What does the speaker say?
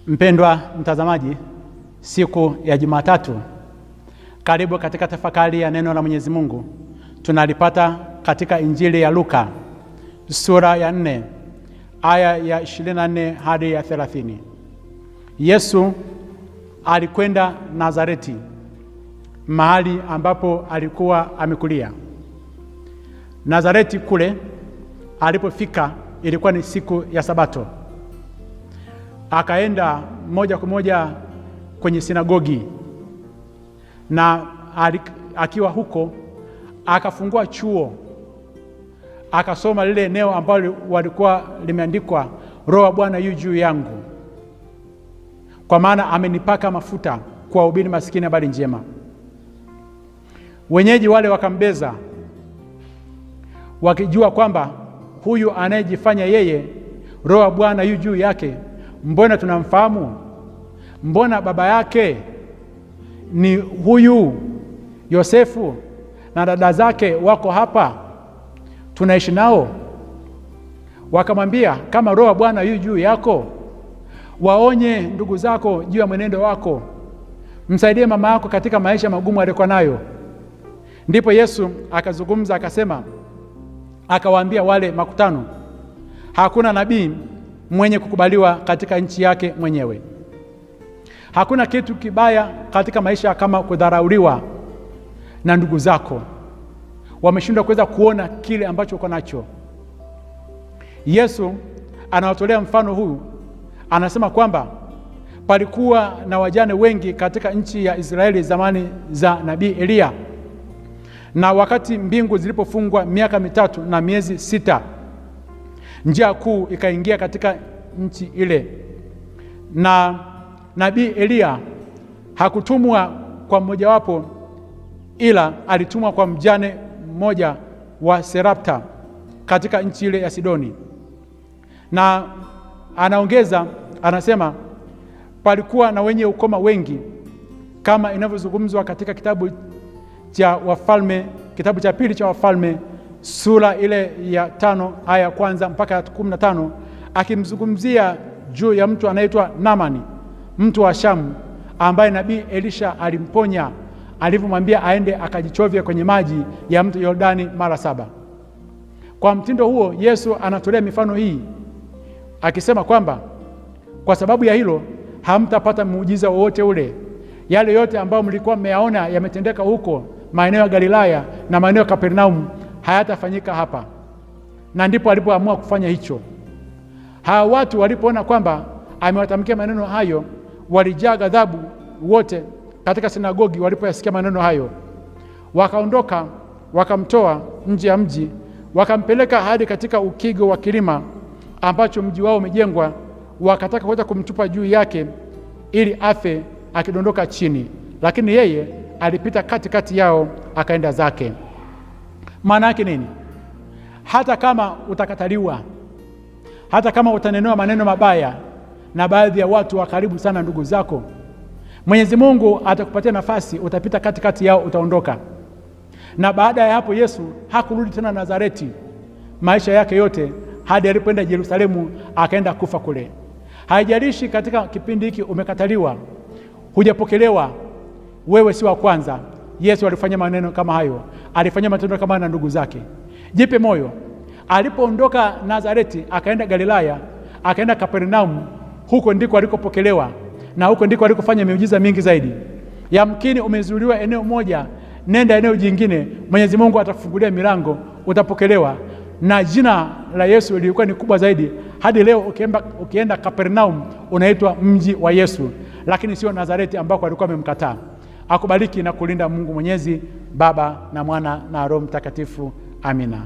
Mpendwa mtazamaji, siku ya Jumatatu, karibu katika tafakari ya neno la Mwenyezi Mungu. Tunalipata katika Injili ya Luka sura ya 4 aya ya 24 hadi ya 30. Yesu alikwenda Nazareti, mahali ambapo alikuwa amekulia. Nazareti kule alipofika ilikuwa ni siku ya Sabato. Akaenda moja kwa moja kwenye sinagogi, na akiwa huko akafungua chuo, akasoma lile eneo ambalo walikuwa limeandikwa, Roho wa Bwana yu juu yangu, kwa maana amenipaka mafuta kuwahubiri maskini habari njema. Wenyeji wale wakambeza, wakijua kwamba huyu anayejifanya yeye Roho wa Bwana yu juu yake, mbona tunamfahamu? Mbona baba yake ni huyu Yosefu na dada zake wako hapa, tunaishi nao. Wakamwambia, kama Roho wa Bwana yu juu yako, waonye ndugu zako juu ya mwenendo wako, msaidie mama yako katika maisha magumu aliyokuwa nayo. Ndipo Yesu akazungumza akasema, akawaambia wale makutano, hakuna nabii mwenye kukubaliwa katika nchi yake mwenyewe. Hakuna kitu kibaya katika maisha kama kudharauliwa na ndugu zako. Wameshindwa kuweza kuona kile ambacho uko nacho. Yesu anawatolea mfano huu, anasema kwamba palikuwa na wajane wengi katika nchi ya Israeli zamani za nabii Elia, na wakati mbingu zilipofungwa miaka 3 na miezi 6, njaa kuu ikaingia katika nchi ile. Na nabii Elia hakutumwa kwa mmojawapo, ila alitumwa kwa mjane mmoja wa Serapta katika nchi ile ya Sidoni. Na anaongeza anasema, palikuwa na wenye ukoma wengi, kama inavyozungumzwa katika kitabu cha Wafalme, kitabu cha pili cha Wafalme sura ile ya 5 aya ya kwanza mpaka ya 15, akimzungumzia juu ya mtu anaitwa Naamani, mtu wa Shamu, ambaye nabii Elisha alimponya alivyomwambia aende akajichovya kwenye maji ya mto Yordani mara 7. Kwa mtindo huo Yesu anatolea mifano hii akisema kwamba kwa sababu ya hilo hamtapata muujiza wowote ule. Yale yote ambayo mlikuwa mmeyaona yametendeka huko maeneo ya Galilaya na maeneo ya Kapernaum hayatafanyika hapa. Na ndipo alipoamua kufanya hicho. Hawa watu walipoona kwamba amewatamkia maneno hayo, walijaa ghadhabu wote katika sinagogi. Walipoyasikia maneno hayo, wakaondoka, wakamtoa nje ya mji, wakampeleka hadi katika ukigo wa kilima ambacho mji wao umejengwa. Wakataka kuweza kumtupa juu yake ili afe akidondoka chini, lakini yeye alipita katikati yao akaenda zake. Maana yake nini? Hata kama utakataliwa, hata kama utanenewa maneno mabaya na baadhi ya watu wa karibu sana, ndugu zako, Mwenyezi Mungu atakupatia nafasi, utapita katikati yao, utaondoka. Na baada ya hapo Yesu hakurudi tena Nazareti maisha yake yote hadi alipoenda Yerusalemu akaenda kufa kule. Haijalishi katika kipindi hiki umekataliwa, hujapokelewa, wewe si wa kwanza. Yesu alifanya maneno kama hayo, alifanya matendo kama na ndugu zake. Jipe moyo. Alipoondoka Nazareti akaenda Galilaya, akaenda Kapernaum, huko ndiko alikopokelewa na huko ndiko alikofanya miujiza mingi zaidi. Yamkini umezuiliwa eneo moja, nenda eneo jingine, Mwenyezi Mungu atakufungulia milango, utapokelewa. Na jina la Yesu lilikuwa ni kubwa zaidi. Hadi leo ukienda Kapernaum unaitwa mji wa Yesu, lakini sio Nazareti ambako alikuwa amemkataa. Akubariki na kulinda Mungu Mwenyezi, Baba na Mwana na Roho Mtakatifu. Amina.